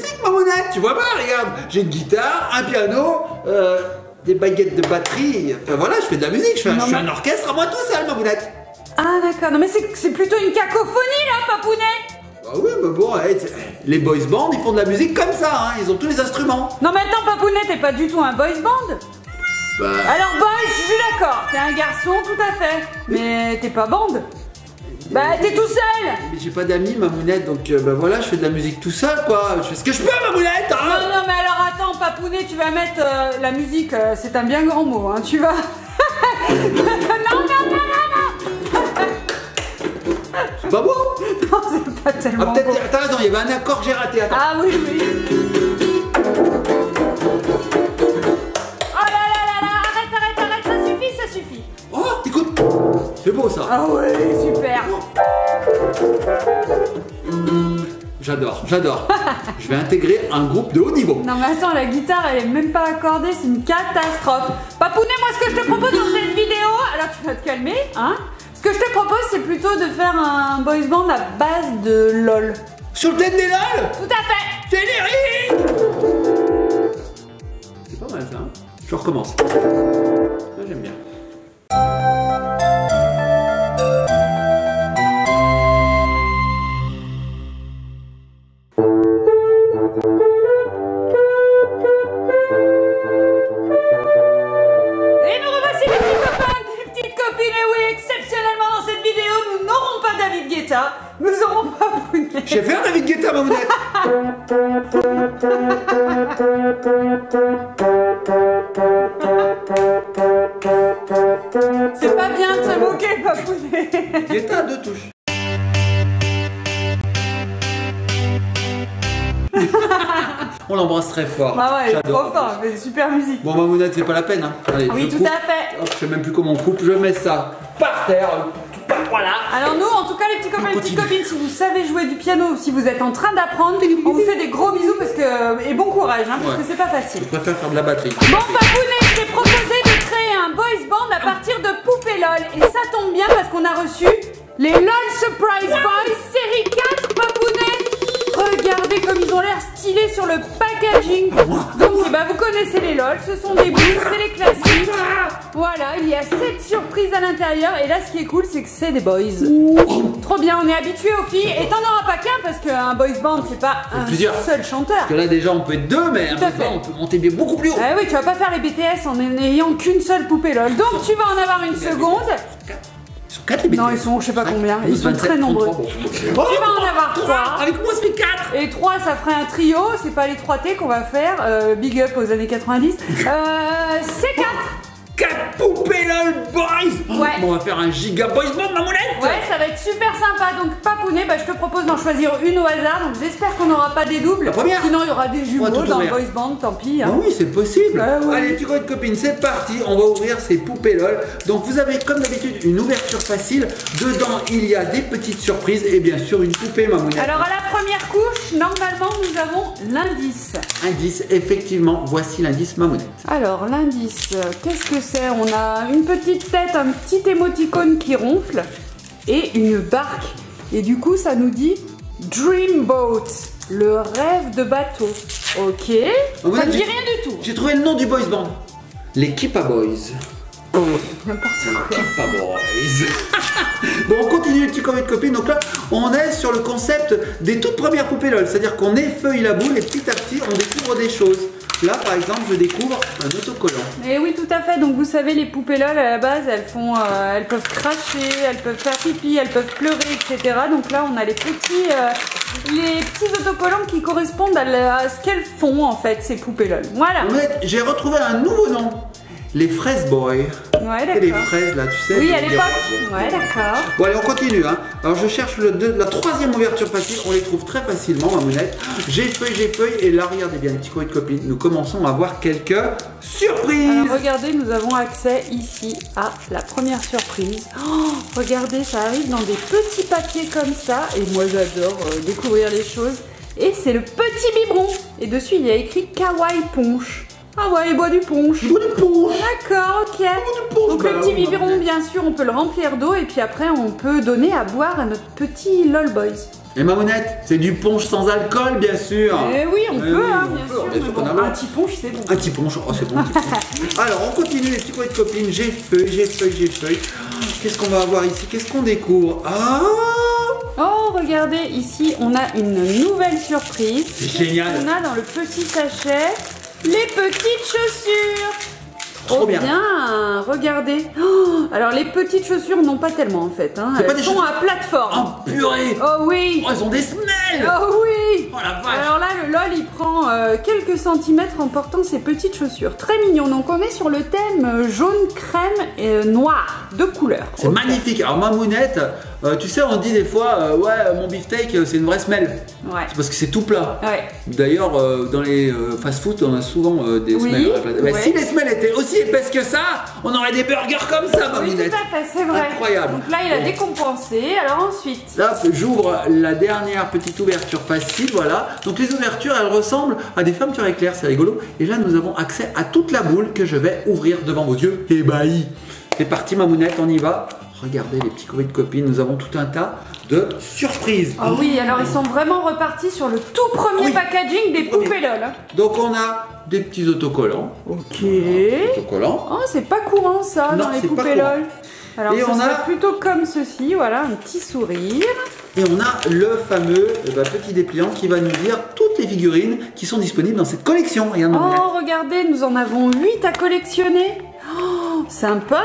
musique, mamounette. Tu vois pas, regarde, j'ai une guitare, un piano, des baguettes de batterie. Enfin voilà, je fais de la musique, je suis un orchestre à moi tout seul, mamounette. Ah d'accord, non mais c'est plutôt une cacophonie là, papounet. Bah oui, mais bon, les boys bands, ils font de la musique comme ça, hein, ils ont tous les instruments. Non mais attends, papounet, t'es pas du tout un boys band. Bah... Alors boys, je suis d'accord, t'es un garçon, tout à fait. Mais t'es pas band. Bah t'es tout seul. Mais j'ai pas d'amis, mamounette, donc bah voilà, je fais de la musique tout seul, quoi. Je fais ce que je peux, mamounette, hein. Non mais alors attends, papounet, tu vas mettre la musique, c'est un bien grand mot, hein, tu vas... non. C'est pas beau? Non, c'est pas tellement beau. T'as raison, il y avait un accord que j'ai raté, attends. Ah oui. Oh là, arrête, ça suffit. Oh, écoute, c'est beau ça. Ah ouais, super. J'adore. Je vais intégrer un groupe de haut niveau. Non mais attends, la guitare elle est même pas accordée, c'est une catastrophe. Papounet, moi ce que je te propose dans cette vidéo, alors tu vas te calmer, hein. Ce que je te propose c'est plutôt de faire un boys band à base de LOL. Sur le thème des LOL? Tout à fait. Générique. C'est pas mal ça, hein. Je recommence. Ça j'aime bien. Nous aurons pas Papounet. Je vais faire David Guetta, mamounette. C'est pas bien de se moquer, Papounet. Guetta à 2 touches. On l'embrasse très fort. Ah ouais, il est trop fort, il fait super musique. Bon, mamounette, c'est pas la peine, hein. Allez, oui, tout à fait. Hop, je sais même plus comment on coupe, je mets ça par terre. Voilà. Alors nous, en tout cas, les petits copains et les petites copines, si vous savez jouer du piano ou si vous êtes en train d'apprendre, on vous fait des gros bisous parce que et bon courage, hein, parce que c'est pas facile. Je préfère faire de la batterie. Bon, Papounet, je t'ai proposé de créer un boys band à partir de poupées LOL et ça tombe bien parce qu'on a reçu les LOL Surprise Boys série 4, Papounet. Regardez comme ils ont l'air stylés sur le packaging. Donc, bah, vous connaissez les LOL, ce sont des boules, c'est les classiques. Voilà, il y a 7 surprises à l'intérieur. Et là, ce qui est cool, c'est que c'est des boys. Trop bien, on est habitué aux filles. Et t'en auras pas qu'un parce qu'un boys band, c'est pas un seul chanteur. Parce que là, déjà, on peut être 2, mais on peut monter bien beaucoup plus haut. Ah oui, tu vas pas faire les BTS en n'ayant qu'une seule poupée LOL. Donc, tu vas en avoir une seconde. Ils sont 4 les BTS. Non, ils sont, je sais pas combien. Ils sont très nombreux. Tu vas en avoir 3. Avec moi, ça fait 4. Et 3, ça ferait un trio. C'est pas les 3T qu'on va faire. Big up aux années 90. C'est 4. 4 poupées LOL Boys. Ouais. Bon, on va faire un giga boys band, mamounette. Ouais, ça va être super sympa. Donc, Papounet, bah, je te propose d'en choisir une au hasard. Donc, j'espère qu'on n'aura pas des doubles. La première. Sinon, il y aura des jumeaux dans le boys band. Tant pis. Hein. Ah oui, c'est possible. Ouais. Allez, petits copains de copines, c'est parti. On va ouvrir ces poupées LOL. Donc, vous avez comme d'habitude une ouverture facile. Dedans, il y a des petites surprises et bien sûr une poupée, mamounette. Alors, à la première couche, normalement, nous avons l'indice. Indice, effectivement, voici l'indice, mamounette. Alors, l'indice, qu'est-ce que c'est? On a une petite tête, un petit émoticône qui ronfle et une barque. Et du coup, ça nous dit Dreamboat, le rêve de bateau. Ok, ça ne dit rien du tout. J'ai trouvé le nom du boys band. Les Kippa Boys. N'importe quoi. Kippa Boys. Bon, on continue les petits copains de copines. Donc là, on est sur le concept des toutes premières poupées LOL. C'est-à-dire qu'on effeuille la boule et petit à petit, on découvre des choses. Là, par exemple, je découvre un autocollant. Et oui, tout à fait. Donc, vous savez, les poupées LOL, à la base, elles peuvent cracher, elles peuvent faire pipi, elles peuvent pleurer, etc. Donc là, on a les petits autocollants qui correspondent à ce qu'elles font, en fait, ces poupées LOL. Voilà. J'ai retrouvé un nouveau nom. Les Fraises Boys. Ouais, d'accord. Et les fraises, là, tu sais. Oui, à l'époque. Ouais, d'accord. Bon, allez, on continue, hein. Alors, je cherche la troisième ouverture facile. On les trouve très facilement, mamounette. J'effeuille. Et là, regardez bien, les petits copains de copines. Nous commençons à voir quelques surprises. Alors, regardez, nous avons accès ici à la première surprise. Oh, regardez, ça arrive dans des petits papiers comme ça. Et moi, j'adore découvrir les choses. Et c'est le petit biberon. Et dessus, il y a écrit Kawaii Punch. Ah ouais, il boit du punch. D'accord, ok. Donc le petit biberon, bien sûr, on peut le remplir d'eau et puis après, on peut donner à boire à notre petit LOL Boys. Et Mamounette, c'est du punch sans alcool, bien sûr. Eh oui, on peut, hein, bien sûr. Bien sûr Mais qu'on a bon, le- un petit punch, c'est bon. Un petit punch, oh c'est bon. Alors on continue les petits coins de copines, j'ai feuille. Qu'est-ce qu'on va avoir ici? Qu'est-ce qu'on découvre? Ah, Oh, regardez, ici, on a une nouvelle surprise. c'est génial. On a dans le petit sachet les petites chaussures. Trop bien. Regardez. Oh, alors les petites chaussures n'ont pas tellement en fait. Hein. C'est pas Elles des sont chaussures- à plateforme. Oh purée. Oh oui. Oh, elles ont des semelles. Oh oui. Oh la vache. Alors là, le LOL, il prend quelques centimètres en portant ses petites chaussures. Très mignon. Donc on est sur le thème jaune, crème et noir, deux couleurs. C'est Ok. magnifique. Alors Mamounette, tu sais, on dit des fois, ouais, mon beefsteak, c'est une vraie semelle. Ouais. C'est parce que c'est tout plat. Ouais. D'ailleurs, dans les fast-food, on a souvent des Oui, semelles. à la plate. Mais ouais. si les semelles étaient aussi épaisses que ça, on aurait des burgers comme ça, Oui, Mamounette. tout à fait, c'est vrai. Incroyable. Donc là, il a Bon. décompensé. Alors ensuite. Là, j'ouvre la dernière petite ouverture facile, voilà. Donc les ouvertures, elles ressemblent à des fermetures éclairs, c'est rigolo. Et là, nous avons accès à toute la boule que je vais ouvrir devant vos yeux ébahis. C'est parti, Mamounette, on y va. Regardez les petits courriers de copines, nous avons tout un tas de surprises. Ah oui, alors ils sont vraiment repartis sur le tout premier Oui. packaging des Premier. poupées LOL. Donc on a des petits autocollants. Ok. Autocollants. Oh, c'est pas courant ça Non, dans les c'est pas poupées courant. LOL. Alors Et ça on serait a- plutôt comme ceci, voilà, un petit sourire. Et on a le fameux petit dépliant qui va nous dire toutes les figurines qui sont disponibles dans cette collection. Regarde, Mamounette. Oh, regardez, nous en avons 8 à collectionner. Oh, sympa.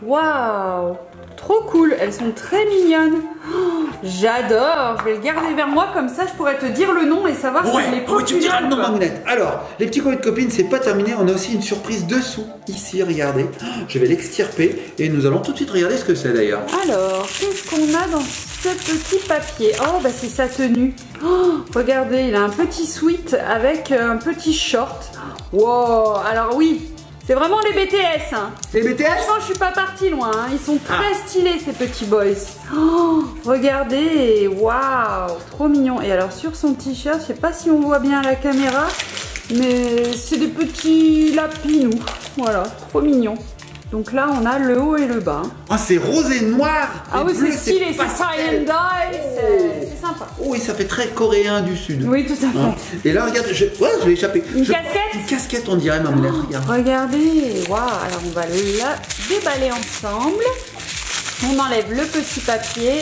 Waouh. Trop cool, elles sont très mignonnes. Oh, j'adore, je vais le garder vers moi, comme ça je pourrais te dire le nom et savoir si je l'ai Ouais, tu me diras le nom, ou pas. Mamounette. Alors, les petits courriers de copines, c'est pas terminé. On a aussi une surprise dessous. Ici, regardez. Je vais l'extirper et nous allons tout de suite regarder ce que c'est d'ailleurs. Alors, qu'est-ce qu'on a dans ce petit papier? Oh, bah c'est sa tenue. Oh, regardez, il a un petit sweat avec un petit short. Wow, alors oui, c'est vraiment les BTS. Hein. Les BTS? Franchement, je suis pas partie loin. Hein. Ils sont très stylés, ces petits boys. Oh, regardez, waouh, trop mignon. Et alors, sur son t-shirt, je sais pas si on voit bien à la caméra, mais c'est des petits lapinous. Voilà, trop mignon. Donc là, on a le haut et le bas. Ah, c'est rose et noir. Ah Et oui, bleu, c'est stylé, c'est pastel. tie and dye, c'est sympa. Oh, oui, ça fait très coréen du sud. Oui, tout à fait. Hein. Et là, regarde, je l'ai échappé. Une casquette. Une casquette, on dirait, Mamounette. Regarde. Regardez, waouh, alors on va la déballer ensemble. On enlève le petit papier.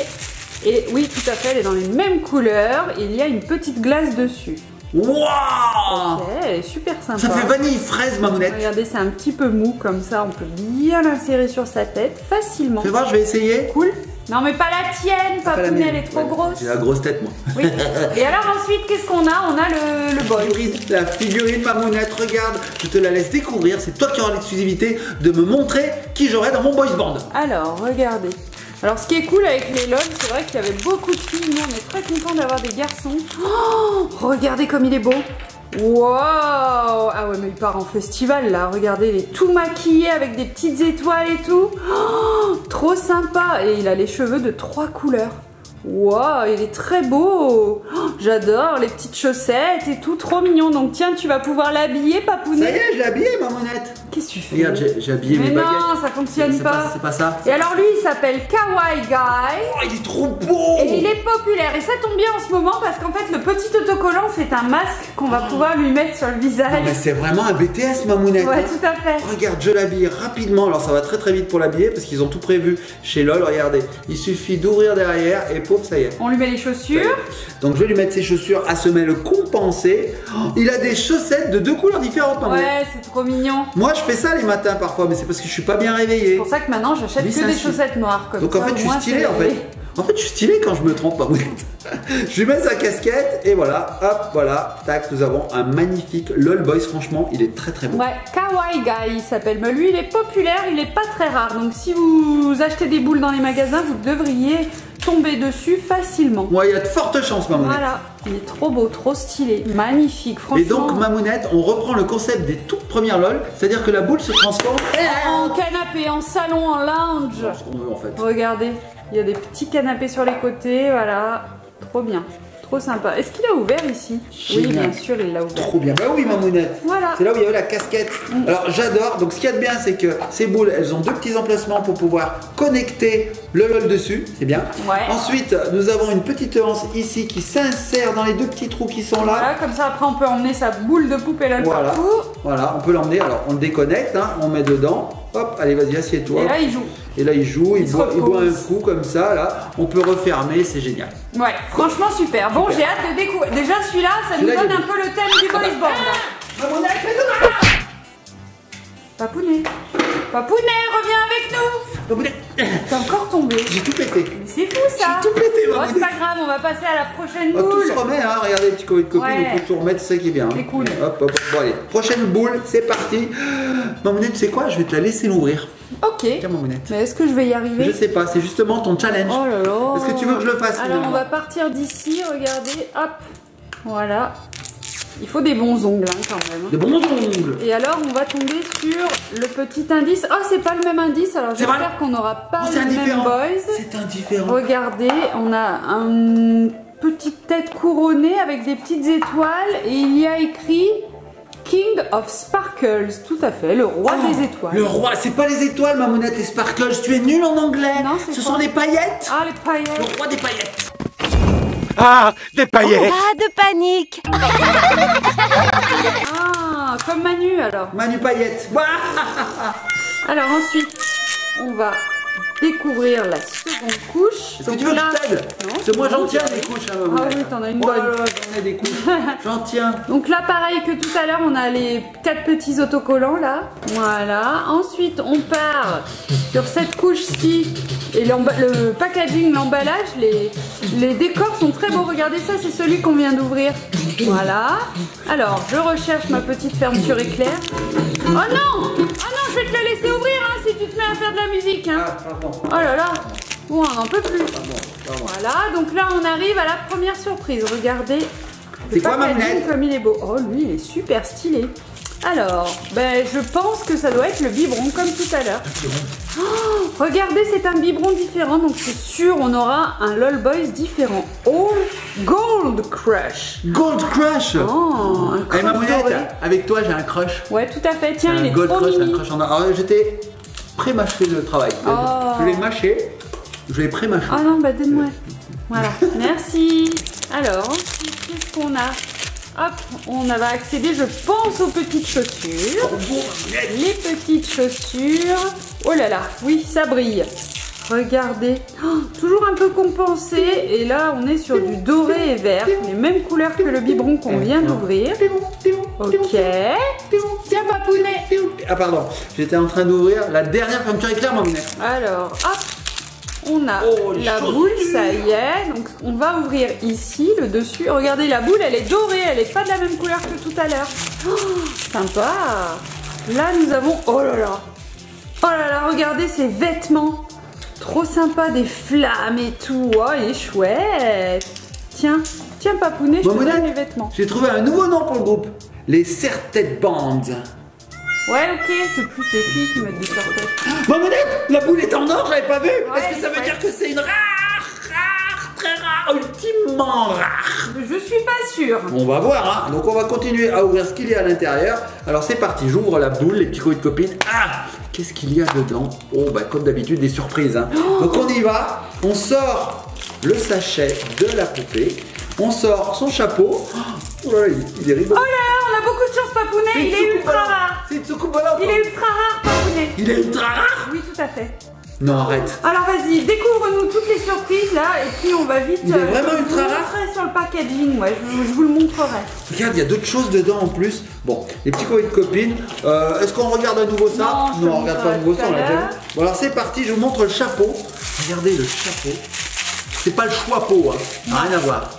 Et oui, tout à fait, elle est dans les mêmes couleurs. Il y a une petite glace dessus. Waouh! Ok, elle est super sympa. Ça fait vanille fraise, Mamounette. Regardez, c'est un petit peu mou comme ça. On peut bien l'insérer sur sa tête facilement. Fais voir, je vais essayer. Cool. Non, mais pas la tienne, Pas la Papounet, mienne. elle est trop Ouais, grosse. J'ai la grosse tête, moi. Oui. Et alors ensuite, qu'est-ce qu'on a? On a le boy. La figurine Mamounette, regarde, je te la laisse découvrir. C'est toi qui auras l'exclusivité de me montrer qui j'aurai dans mon boys band. Alors, regardez. Alors, ce qui est cool avec les LOL, c'est vrai qu'il y avait beaucoup de filles. Nous, on est très contents d'avoir des garçons. Oh, regardez comme il est beau. Wow. Ah ouais, mais il part en festival, là. Regardez, il est tout maquillé avec des petites étoiles et tout. Oh, trop sympa. Et il a les cheveux de 3 couleurs. Wow, il est très beau. Oh, j'adore les petites chaussettes et tout, trop mignon. Donc tiens, tu vas pouvoir l'habiller, Ça y Papounet. est, je l'ai habillé, Mamounette. Qu'est-ce que tu fais? Regarde, j'ai habillé Mais mes non, baguettes. ça fonctionne C'est pas. C'est pas ça. Et alors lui, il s'appelle Kawaii Guy. Oh, il est trop beau. Et il est populaire. Et ça tombe bien en ce moment parce qu'en fait, le petit autocollant, c'est un masque qu'on va pouvoir lui mettre sur le visage. Non, mais c'est vraiment un BTS, Mamounette. Ouais, hein. tout à fait. Regarde, je l'habille rapidement. Alors ça va très très vite pour l'habiller parce qu'ils ont tout prévu chez LOL. Regardez, il suffit d'ouvrir derrière et pouf, ça y est. On lui met les chaussures. Donc je vais lui mettre ses chaussures à semelle compensée. Oh, il a des chaussettes de 2 couleurs différentes, Mamounette. Ouais, c'est trop mignon. Moi je fais ça les matins parfois, mais c'est parce que je suis pas bien réveillé. C'est pour ça que maintenant, j'achète Lui, que c'est un des style. chaussettes noires. Comme Donc ça, en fait au je suis moins, stylé c'est en fait. réglé. En fait je suis stylé quand je me trompe, Mamounette. Je lui mets sa casquette et voilà, hop, voilà, tac, nous avons un magnifique LOL Boys, franchement, il est très très beau. Ouais, Kawaii Guy, il s'appelle. Mais lui, il est populaire, il est pas très rare. Donc si vous achetez des boules dans les magasins, vous devriez tomber dessus facilement. Moi, il y a de fortes chances, Mamounette. Voilà, il est trop beau, trop stylé, magnifique, franchement. Et donc, Mamounette, on reprend le concept des toutes premières LOL, c'est-à-dire que la boule se transforme En canapé, en salon, en lounge. ce qu'on veut en fait. Regardez, il y a des petits canapés sur les côtés, voilà. Trop bien. Trop sympa. Est-ce qu'il a ouvert ici? Oui, Génial. bien sûr, il l'a ouvert. Trop bien. Bah oui, Mamounette. Voilà. C'est là où il y avait la casquette. Alors j'adore. Donc ce qu'il y a de bien, c'est que ces boules, elles ont deux petits emplacements pour pouvoir connecter le LOL dessus. C'est bien. Ouais. Ensuite, nous avons une petite anse ici qui s'insère dans les deux petits trous qui sont là. Voilà, comme ça après on peut emmener sa boule de poupée LOL Voilà. partout. Voilà, on peut l'emmener. Alors on le déconnecte, hein, on met dedans. Hop, allez, vas-y, assieds-toi. Et là il joue. Et là, il joue, il se boit un repose. coup comme ça. Là, on peut refermer, c'est génial. Ouais, franchement super. Bon, Super. j'ai hâte de découvrir. Déjà celui-là, ça nous Celui-là, donne il est un peu le thème du boys band. Mamounette, fais-le. Papounet. Papounet, reviens avec nous. Mamounette, T'es encore tombé. j'ai tout pété. Mais c'est fou ça. J'ai tout pété, Bon, Mamounette. c'est pas grave, on va passer à la prochaine Oh, tout boule. se remet, hein. Regardez, les petits copines, Ouais. on peut tout remettre, c'est ça qui est bien. C'est cool. Hop, hop, hop. Bon, allez, prochaine boule, c'est parti. Mamounette, tu sais quoi? Je vais te la laisser l'ouvrir. Ok. Tiens, Mamounette. Mais est-ce que je vais y Je arriver? sais pas, c'est justement ton challenge. Oh là là. Est-ce que tu veux que je le fasse? Alors on finalement va partir d'ici, regardez, hop. Voilà. Il faut des bons ongles hein, quand même. De bons ongles. Et alors on va tomber sur le petit indice. Oh, c'est pas le même indice, alors C'est vrai j'espère qu'on n'aura pas Oh, c'est le même indifférent. boys. C'est indifférent. Regardez, on a une petite tête couronnée avec des petites étoiles et il y a écrit King of Sparkles, tout à fait, le roi Oh, des étoiles. Le roi, c'est pas les étoiles, Mamounette, les sparkles. Tu es nul en anglais. Non, c'est Ce quoi sont les paillettes. Ah, les paillettes. Le roi des paillettes. Ah, des paillettes. Pas de panique. Ah, comme Manu alors. Manu Paillette. Ouah. Alors ensuite, on va découvrir la seconde couche. Est-ce que tu veux que je t'aide? Non, C'est moi, j'en non, tiens c'est des vrai. couches, hein, Ah Mamounette. oui, t'en as une Oh là bonne. là, j'en ai des couches. J'en tiens. Donc là, pareil que tout à l'heure, on a les 4 petits autocollants là. Voilà. Ensuite, on part sur cette couche-ci. Et le packaging, l'emballage, les décors sont très beaux. Regardez ça, c'est celui qu'on vient d'ouvrir. Voilà. Alors, je recherche ma petite fermeture éclair. Oh non! Oh non, je vais te la laisser ouvrir hein, si tu te mets à faire de la musique. Hein. Ah, pardon. Oh là là. Bon, on n'en peut plus. Pardon. Voilà, donc là on arrive à la première surprise. Regardez. C'est le quoi, packaging Mamounette? comme il est beau. Oh, lui il est super stylé. Alors, ben je pense que ça doit être le biberon comme tout à l'heure. Oh, regardez, c'est un biberon différent, donc c'est sûr on aura un LOL Boys différent. Oh, Gold Crush. Gold Crush. Oh, un Allez, crush doré. Mamounette, avec toi, j'ai un crush. Ouais, tout à fait. Tiens, il Un est Gold trop Crush, un mimi. crush en or. Alors, j'étais pré-mâché le travail. Oh. Je l'ai mâché. Je l'ai pré-mâché. Ah non, bah donne-moi. Voilà, merci. Alors, ensuite, qu'est-ce qu'on a? Hop, on va accéder, je pense, aux petites chaussures. Les petites chaussures. Oh là là, oui, ça brille. Regardez, oh, toujours un peu compensé. Et là, on est sur du doré et vert, les mêmes couleurs que le biberon qu'on vient d'ouvrir. Ok. Tiens, papounet. Ah, pardon. J'étais en train d'ouvrir la dernière fermeture éclair, Mamounette. Alors, hop, on a Oh, les la chaussures. boule, ça y est. Donc, on va ouvrir ici, le dessus. Regardez, la boule, elle est dorée, elle est pas de la même couleur que tout à l'heure. Oh, sympa. Là, nous avons, oh là là. Oh là là, regardez ces vêtements. Trop sympa, des flammes et tout. Oh, il est chouette. Tiens, tiens, papounet, je te Mamounette, donne les vêtements. J'ai trouvé un nouveau nom pour le groupe. Les Serre-Tête Bands. Ouais, ok, c'est plus les filles qui mettent des shorts. Mamounette, la boule est en or, j'avais pas vu. Est-ce que ça veut ouais. dire que c'est une rare, très rare, ultimement rare? Je suis pas sûre. On va voir, hein. Donc on va continuer à ouvrir ce qu'il y a à l'intérieur. Alors c'est parti, j'ouvre la boule, les petits couilles de copines. Ah, qu'est-ce qu'il y a dedans? Oh, bah comme d'habitude, des surprises, hein. Donc on y va, on sort le sachet de la poupée, on sort son chapeau. Oh là là, il est rigolo. Oh là là, on a beaucoup de chance, papounet. C'est une Il est soucoupe ultra volante. rare. C'est une soucoupe volante. Il est ultra rare, papounet. Il est ultra rare. Oui, tout à fait. Non, arrête. Alors vas-y, découvre-nous toutes les surprises là, et puis on va vite. Il est vraiment je vous ultra le rare. montrerai sur le packaging, ouais, je vous le montrerai. Regarde, il y a d'autres choses dedans en plus. Bon, les petits colis de copines. Est-ce qu'on regarde à nouveau ça? Non, je te on regarde pas à montrerai nouveau tout ça, à on l'a déjà l'heure. vu. Bon, alors c'est parti, je vous montre le chapeau. Regardez le chapeau. C'est pas le choix-peau, hein. Rien à voir.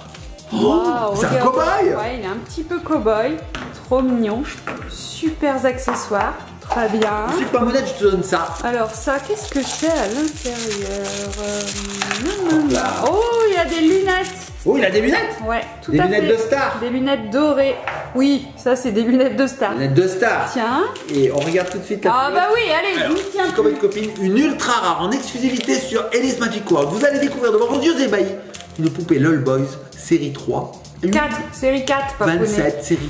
Waouh, c'est un regarde. cow-boy. Ouais, il est un petit peu cow-boy. Trop mignon. Super accessoires. Très bien. Je suis pas honnête, je te donne ça. Alors ça, qu'est-ce que c'est à l'intérieur? Là. Oh, il y a des lunettes. Oh, il a des lunettes. Ouais, tout Des à lunettes fait. de star. Des lunettes dorées. Oui, ça c'est des lunettes de star. Lunettes de star. Tiens. Et on regarde tout de suite la Ah première. bah oui, allez, Alors, je m'y tiens comme plus. une copine, une ultra rare en exclusivité sur Alice Magic World. Vous allez découvrir devant vos yeux ébahis une poupée LOL Boys, série 3. 4, série 4, Papounet. 27, série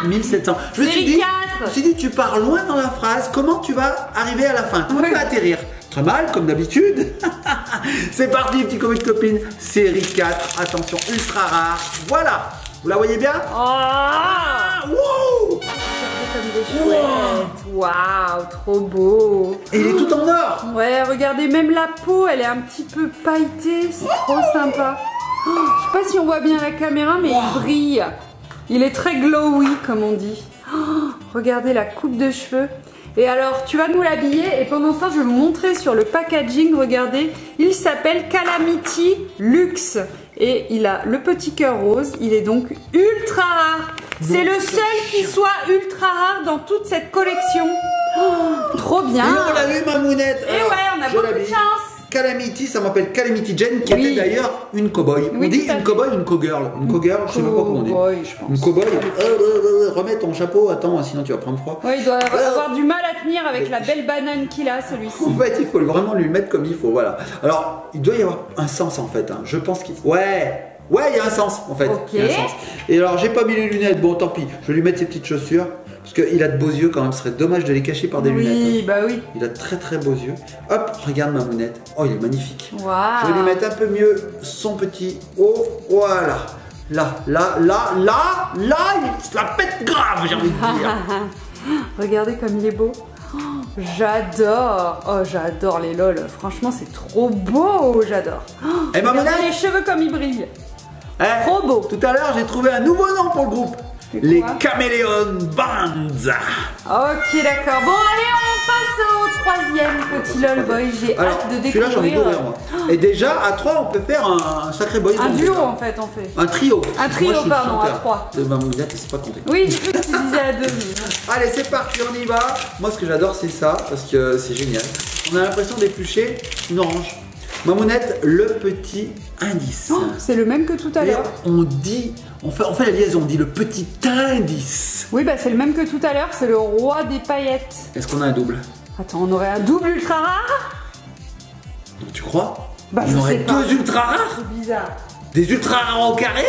1700. Je me suis Série dit, 4. je me suis dit, tu pars loin dans la phrase, comment tu vas arriver à la fin? Comment tu vas atterrir? Très mal, comme d'habitude. C'est parti, petit copain de copine. Série 4, attention, ultra rare. Voilà, vous la voyez bien? Oh, Wow! comme des chouettes. Waouh, trop beau. Et il est tout en or. Ouais, regardez, même la peau, elle est un petit peu pailletée. C'est trop sympa. Oh, je sais pas si on voit bien la caméra, mais il brille. Il est très glowy, comme on dit. Oh, regardez la coupe de cheveux. Et alors, tu vas nous l'habiller et pendant ce temps, je vais vous montrer sur le packaging. Regardez, il s'appelle Calamity Luxe. Et il a le petit cœur rose. Il est donc ultra rare. C'est le seul qui soit ultra rare dans toute cette collection. Oh, trop bien. Et on l'a eu, ma mounette. Et ouais, on a beaucoup de chance. Calamity, ça m'appelle Calamity Jane, qui était d'ailleurs une cow-boy. Oui, on dit tout à une fait. cow-boy ou une cow-girl? Une cow-girl, je sais même pas comment on dit. Cow-boy, je pense. Une cow-boy. Remets ton chapeau, attends, sinon tu vas prendre froid. Ouais, il doit avoir du mal à tenir avec la belle banane qu'il a, celui-ci. En fait, il faut vraiment lui mettre comme il faut, voilà. Alors, il doit y avoir un sens en fait. Je pense qu'il. Ouais, il y a un sens en fait. Ok. Il y a un sens. Et alors, j'ai pas mis les lunettes. Bon, tant pis. Je vais lui mettre ses petites chaussures. Parce qu'il a de beaux yeux quand même. Ce serait dommage de les cacher par des lunettes. Oui, bah oui. Il a de très très beaux yeux. Hop, regarde ma mounette. Oh, il est magnifique. Waouh. Je vais lui mettre un peu mieux son petit haut. Voilà. Là, il se la pète grave, j'ai envie de dire. Regardez comme il est beau. Oh, j'adore. Oh, j'adore les LOL. Franchement, c'est trop beau. J'adore. Oh, Et ma regardez mounette les cheveux comme ils brillent. Eh, Trop beau. Tout à l'heure, j'ai trouvé un nouveau nom pour le groupe. C'est Les quoi Caméléon Bands. Ok, d'accord. Bon, allez, on passe au troisième petit LOL Boy. J'ai Alors, hâte de celui-là, j'en ai découvrir. deux, moi. Et déjà, à 3, on peut faire un sacré boy Un band, duo, déjà. en fait, on fait. Un trio. Un trio, Moi, je suis pardon, à chanteur. 3. De ma mounette, c'est pas compté. Oui, j'ai cru que tu disais à 2. Allez, c'est parti, on y va. Moi, ce que j'adore, c'est ça, parce que c'est génial. On a l'impression d'éplucher une orange. Mamounette, le petit indice. Oh, c'est le même que tout à Et l'heure. on dit, on fait la liaison, on dit le petit indice. Oui, bah c'est le même que tout à l'heure, c'est le roi des paillettes. Est-ce qu'on a un double? Attends, on aurait un double ultra rare? Tu crois? Bah, on je aurait sais pas. deux ultra rares? C'est bizarre. Des ultra rares au carré?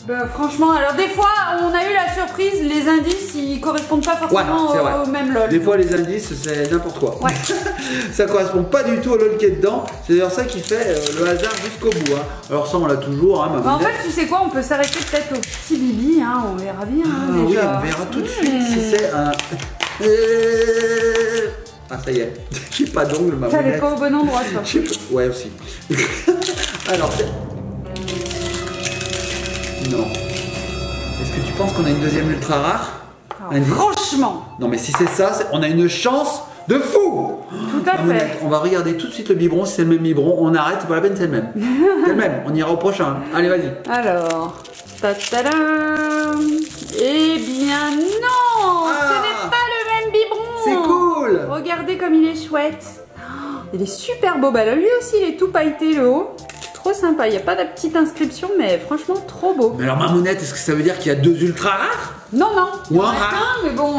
Bah franchement, alors des fois, on a eu la surprise, les indices, ils correspondent pas forcément c'est vrai. au même LOL. Des fois, les indices, c'est n'importe quoi. Ouais. Ça correspond pas du tout au LOL qui est dedans. C'est d'ailleurs ça qui fait le hasard jusqu'au bout. Alors ça, on l'a toujours, Bah, en fait, tu sais quoi, on peut s'arrêter peut-être au petit Bibi, hein, on verra bien. Ah hein, oui, déjà. on verra tout de suite si c'est un... Ah, ça y est. J'ai pas d'ongle, ma T'allais mounette. pas au bon endroit, toi. Je sais pas. Ouais, aussi. Alors, c'est... Non. Est-ce que tu penses qu'on a une deuxième ultra rare? Alors, Indice? franchement, Non, mais si c'est ça, on a une chance de fou. tout à Mamounette, fait. on va regarder tout de suite le biberon, si c'est le même biberon, on arrête, c'est pas la peine, c'est le même. C'est le même, on ira au prochain. Allez, vas-y. Alors, ta-ta-da. Eh bien non, Ah. ce n'est pas le même biberon. C'est cool. Regardez comme il est chouette. Oh, il est super beau. Bah là, lui aussi, il est tout pailleté le haut. Trop sympa. Il n'y a pas de petite inscription, mais franchement, trop beau. Mais alors, Mamounette, est-ce que ça veut dire qu'il y a deux ultra rares? Non, non. Il y en Ou un a rare. qu'un, mais bon,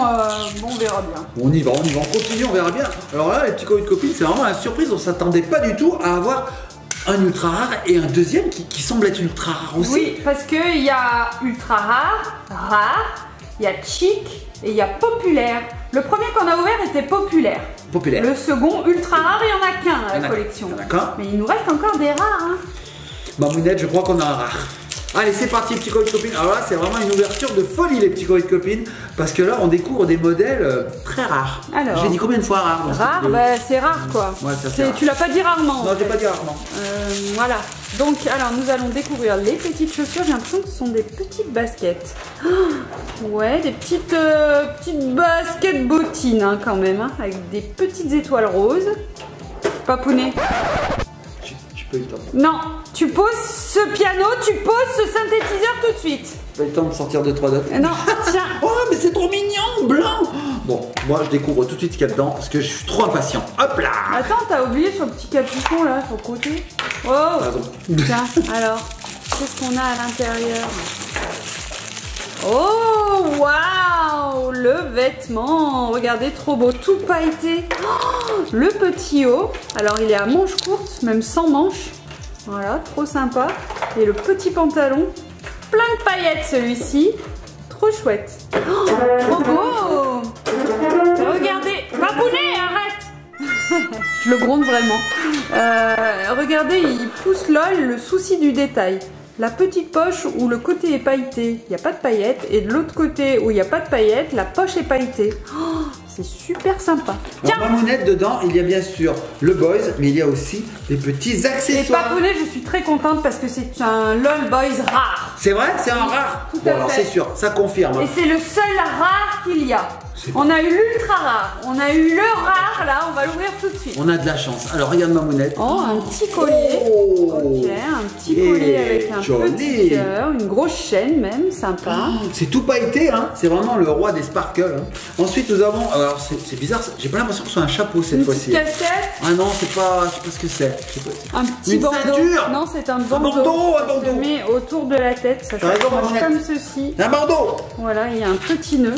on verra bien. On y va, on continue, on verra bien. Alors là, les petits copains de copines, c'est vraiment la surprise, on s'attendait pas du tout à avoir un ultra rare et un deuxième qui semble être ultra rare aussi. Oui, parce qu'il y a ultra rare, il y a chic et il y a populaire. Le premier qu'on a ouvert était populaire. Populaire. Le second, ultra rare, il n'y en a qu'un à Il y en la a- collection. il y en a qu'un. Mais il nous reste encore des rares. Hein. Mamounette, je crois qu'on a un rare. Allez, c'est parti, petits copains de copines. Alors là, c'est vraiment une ouverture de folie, les petits copains de copines, parce que là, on découvre des modèles très rares. Alors. J'ai dit combien de fois rare dans cette Rare, vidéo? bah, c'est rare quoi. Ouais, ça, c'est rare. Tu l'as pas dit rarement. Non, en j'ai fait. pas dit rarement. Voilà. Donc, alors, nous allons découvrir les petites chaussures. J'ai l'impression que ce sont des petites baskets. Oh, ouais, des petites baskets bottines hein, quand même, hein, avec des petites étoiles roses. Papounet. Tu peux eu le temps. Non, tu poses ce piano, tu poses ce synthétiseur tout de suite. Pas eu le temps de sortir 2-3 notes. Non, tiens. Oh, mais c'est trop mignon, blanc. Bon, moi, je découvre tout de suite ce qu'il y a dedans, parce que je suis trop impatient. Hop là. Attends, t'as oublié sur le petit capuchon là, sur le côté. Oh, Pardon. tiens, alors, qu'est-ce qu'on a à l'intérieur? Oh, waouh, le vêtement. Regardez, trop beau, tout pailleté. Oh, le petit haut. Alors, il est à manches courtes, même sans manches. Voilà, trop sympa. Et le petit pantalon, plein de paillettes celui-ci. Trop chouette. Oh, trop beau. Regardez. Papounet, arrête. Je le gronde vraiment. Regardez, il pousse LOL le souci du détail. La petite poche où le côté est pailleté, il n'y a pas de paillettes. Et de l'autre côté où il n'y a pas de paillettes, la poche est pailletée. Oh, c'est super sympa. Tiens, Mamounette, dedans, il y a bien sûr le Boys, mais il y a aussi des petits accessoires. Et Papounet, je suis très contente parce que c'est un LOL Boys rare. C'est vrai? C'est un rare? Tout Bon, à alors fait. c'est sûr, ça confirme. Et c'est le seul rare qu'il y a. On a eu l'ultra rare, on a eu le rare, là, on va l'ouvrir tout de suite. On a de la chance. Alors regarde Mamounette. Oh, un petit collier. Oh. Ok, un petit collier avec un joli. petit cœur, une grosse chaîne même, sympa. C'est tout pailleté, hein. C'est vraiment le roi des sparkles. Hein. Ensuite, nous avons. Alors, c'est bizarre, j'ai pas l'impression que ce soit un chapeau cette Une fois-ci. petite casquette. Ah non, c'est pas. Je sais pas ce que c'est. Je sais pas. Un petit Une bandeau. ceinture. Non, c'est un bandeau. bandeau, un bandeau. On le met autour de la tête, ça T'as raison, s'accroche Mamounette. comme ceci. Un bandeau. Voilà, il y a un petit nœud.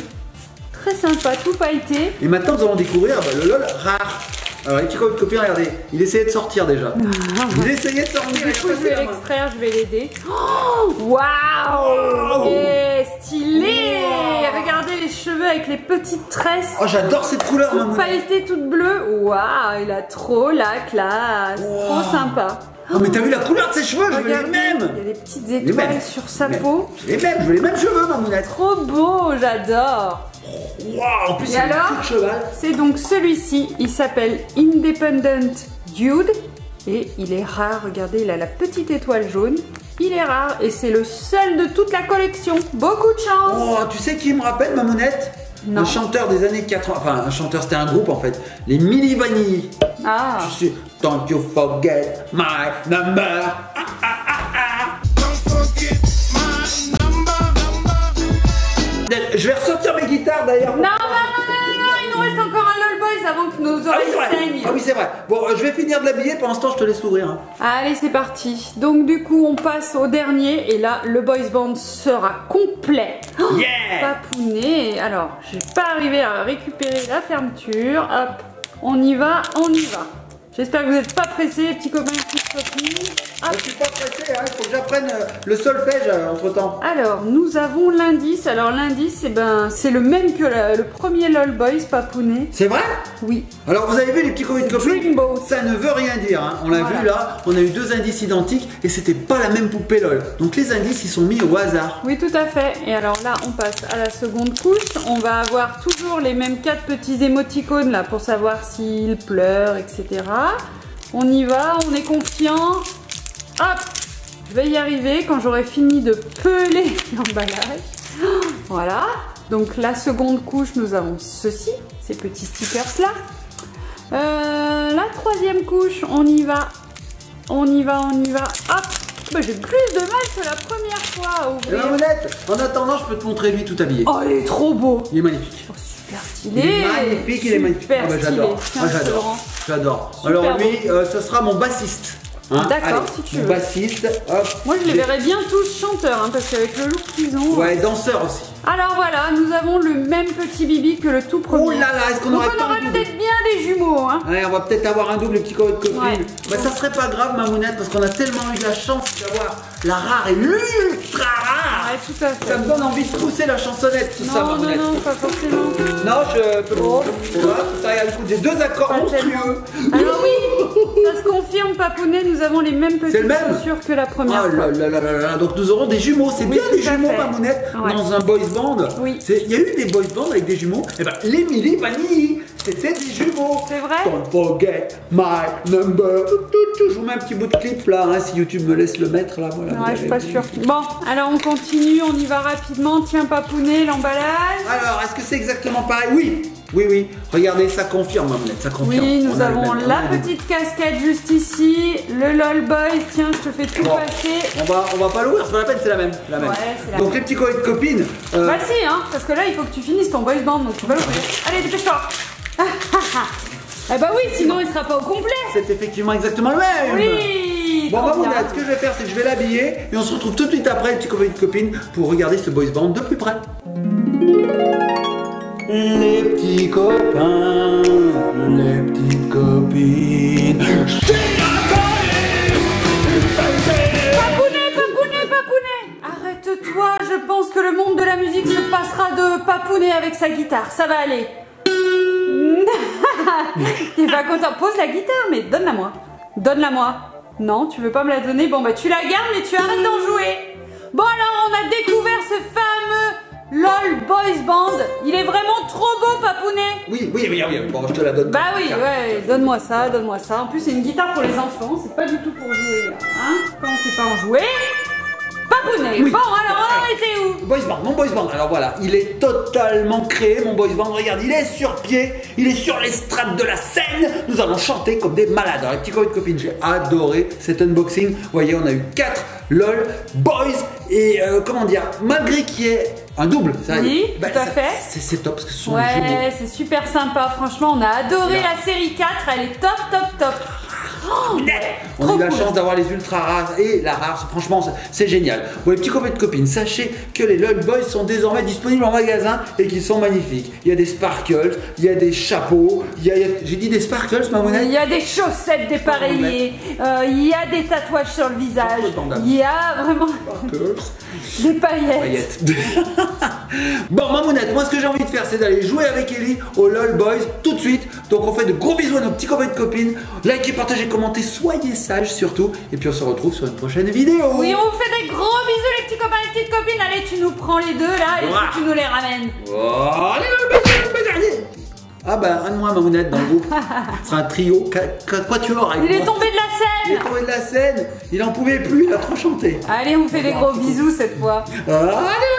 Très sympa, tout pailleté. Et maintenant, nous allons découvrir le LOL rare. Alors, les petits copains, regardez, il essayait de sortir déjà. Il essayait de sortir. Du coup, je vais l'extraire, je vais l'aider. Oh, waouh! Wow. Et stylé! Regardez les cheveux avec les petites tresses. Oh, j'adore cette couleur, Toute Mamounette. pailletée, toute bleue. Waouh, il a trop la classe. Wow. Trop sympa. Oh, mais t'as vu la couleur de ses cheveux? Je veux les Regardez, mêmes. il y a des petites Les étoiles mêmes. sur sa Les peau. mêmes. Je veux les mêmes cheveux, Mamounette. Trop beau, j'adore. Waouh, en plus, Et c'est un alors petit cheval. C'est donc celui-ci, il s'appelle Independent Dude et il est rare, regardez, il a la petite étoile jaune, il est rare et c'est le seul de toute la collection. Beaucoup de chance. Oh, tu sais qui me rappelle, Mamounette? Non. Un chanteur des années 80, enfin un chanteur, c'était un groupe en fait, les Milli Vanilli. Ah, Tu sais, Don't you forget my number. Je vais ressortir mes guitares d'ailleurs. non, il nous reste encore un LOL Boys avant que nos Ah oui, c'est oreilles vrai. saignent. Ah oui, c'est vrai. Bon, je vais finir de l'habiller. Pendant ce temps, je te laisse l'ouvrir. Hein. Allez, c'est parti. Donc du coup, on passe au dernier et là, le boys band sera complet. Oh, Yeah. Papounet. Alors, je vais pas arriver à récupérer la fermeture. Hop, on y va, on y va. J'espère que vous n'êtes pas pressés, petits copains, petites copines. Hop. Je suis pas pressé. Hein. Il faut que j'apprenne le solfège entre temps. Alors, nous avons l'indice. Alors, l'indice, eh ben, c'est le même que le premier LOL Boys, Papounet. C'est vrai? Oui. Alors, vous avez vu les petits copines? Dreamboat. Ça ne veut rien dire. Hein. On l'a Voilà. vu là. On a eu deux indices identiques et c'était pas la même poupée LOL. Donc les indices, ils sont mis au hasard. Oui, tout à fait. Et alors là, on passe à la seconde couche. On va avoir toujours les mêmes 4 petits émoticônes là pour savoir s'il pleure, etc. On y va, on est confiant. Hop, je vais y arriver quand j'aurai fini de peler l'emballage. Voilà. Donc la seconde couche, nous avons ceci, ces petits stickers là. La troisième couche, on y va. On y va, on y va. Hop. Bah, j'ai plus de mal que la première fois à Et ouvrir. Mamounette, en attendant, je peux te montrer lui tout habillé. Oh, il est trop beau. Il est magnifique. Oh, super stylé. Il est magnifique, il est magnifique. Super Ah bah, stylé. j'adore. Tiens, Ah, je te le j'adore. rends. J'adore. Super Alors beau. lui, ce sera mon bassiste. Hein. D'accord, Allez, si tu mon veux. bassiste, hop. Moi, je les verrais bien tous chanteurs, hein, parce qu'avec le look qu'ils ont. Ouais, danseur aussi. Alors voilà, nous avons le même petit Bibi que le tout premier. Oh là là, est-ce qu'on Donc aurait on pas aurait un double? peut-être bien des jumeaux, hein. Ouais, on va peut-être avoir un double petit copine. Ouais. Bah ça serait pas grave, Mamounette, parce qu'on a tellement eu la chance d'avoir la rare et l'ultra rare. Ouais, tout à fait. Ça me donne envie de pousser la chansonnette, tout ça, Non, non, Mamounette. non, pas forcément. Non, je peux. Oh. Tu vois, tout ça, regarde, écoute, j'ai deux accords Pas monstrueux. Alors oui, ça se confirme, Papounet, nous avons les mêmes C'est petites le même chaussures que la première Oh fois. là là là là là. Donc nous aurons des jumeaux, c'est Oui, bien des tout à jumeaux, fait. Mamounette, Ouais. dans un boys band. Oui. Il y a eu des boys bands avec des jumeaux. Et ben les Milli Vanilli, c'était des jumeaux. C'est vrai? Don't forget my number. Je vous mets un petit bout de clip là, hein, si YouTube me laisse le mettre là. Voilà, vous Ouais, je suis avez pas vu. sûre. Bon, alors on continue, on y va rapidement. Tiens, Papounet, l'emballage. Alors, est-ce que c'est exactement pareil? Oui, oui, oui. Regardez, ça confirme, Mamounette, ça confirme. Oui, nous On a le avons même, on a la le même. petite casquette juste ici, le LOL Boys. Tiens, je te fais tout Bon. passer. On va pas l'ouvrir, c'est pas la peine, c'est la même. La même. Ouais, c'est la Donc même. les petits copines. Bah si, hein, parce que là, il faut que tu finisses ton boys band, donc tu vas l'ouvrir. Allez, dépêche-toi. Eh bah oui, sinon il sera pas au complet. C'est effectivement exactement le même. Oui. Bon, trop bien. Mamounette, ce que je vais faire, c'est que je vais l'habiller et on se retrouve tout de suite après, les petits copains et copines, pour regarder ce boys band de plus près. Les petits copains, les petites copines. Papounet, musique se passera de papounet avec sa guitare, ça va aller. T'es pas content? Pose la guitare, mais donne-la moi. Donne-la-moi. Non, tu veux pas me la donner? Bon bah tu la gardes, mais tu arrêtes d'en jouer. Bon alors, on a découvert ce fameux LOL Boys Band. Il est vraiment trop beau, papounet. Oui, bon, je te la donne. Bah oui, ouais, donne-moi ça, donne-moi ça. En plus, c'est une guitare pour les enfants, c'est pas du tout pour jouer là. Hein? Quand on sait pas en jouer. Papounet, oui. Bon alors on en était où? Boys Band, mon Boys Band. Alors voilà, il est totalement créé, mon Boys Band. Regarde, il est sur pied, il est sur l'estrade de la scène. Nous allons chanter comme des malades. Alors les petits copains et copines, j'ai adoré cet unboxing. Vous voyez, on a eu 4 LOL Boys. Et comment dire, malgré qu'il y ait un double, ça, oui, tout à fait. C'est top parce que ce sont des jumeaux. Ouais, c'est super sympa. Franchement, on a adoré la série 4. Elle est top, top, top. Oh, on a eu la chance d'avoir les ultra rares et la rare, franchement c'est génial. Bon les petits copains de copines, sachez que les LOL Boys sont désormais disponibles en magasin et qu'ils sont magnifiques. Il y a des sparkles, il y a des chapeaux, j'ai dit des sparkles ma monnaie. Il y a des chaussettes dépareillées, il y a des tatouages sur le visage, il y a vraiment des paillettes. Bon Mamounette, moi ce que j'ai envie de faire c'est d'aller jouer avec Ellie au LOL Boys tout de suite. Donc on fait de gros bisous à nos petits copains de copines. Likez, partagez, commentez, soyez sages surtout. Et puis on se retrouve sur une prochaine vidéo. Oui, on vous fait des gros bisous les petits copains et les petites copines. Allez, tu nous prends les deux là et puis tu nous les ramènes. Oh, allez, ah bah un de moins Mamounette dans le groupe. Ce sera un trio quatuor avec Il est moi. tombé de la scène. Il est tombé de la scène. Il en pouvait plus, il a trop chanté. Allez, on fait des gros bisous cette fois. Allez,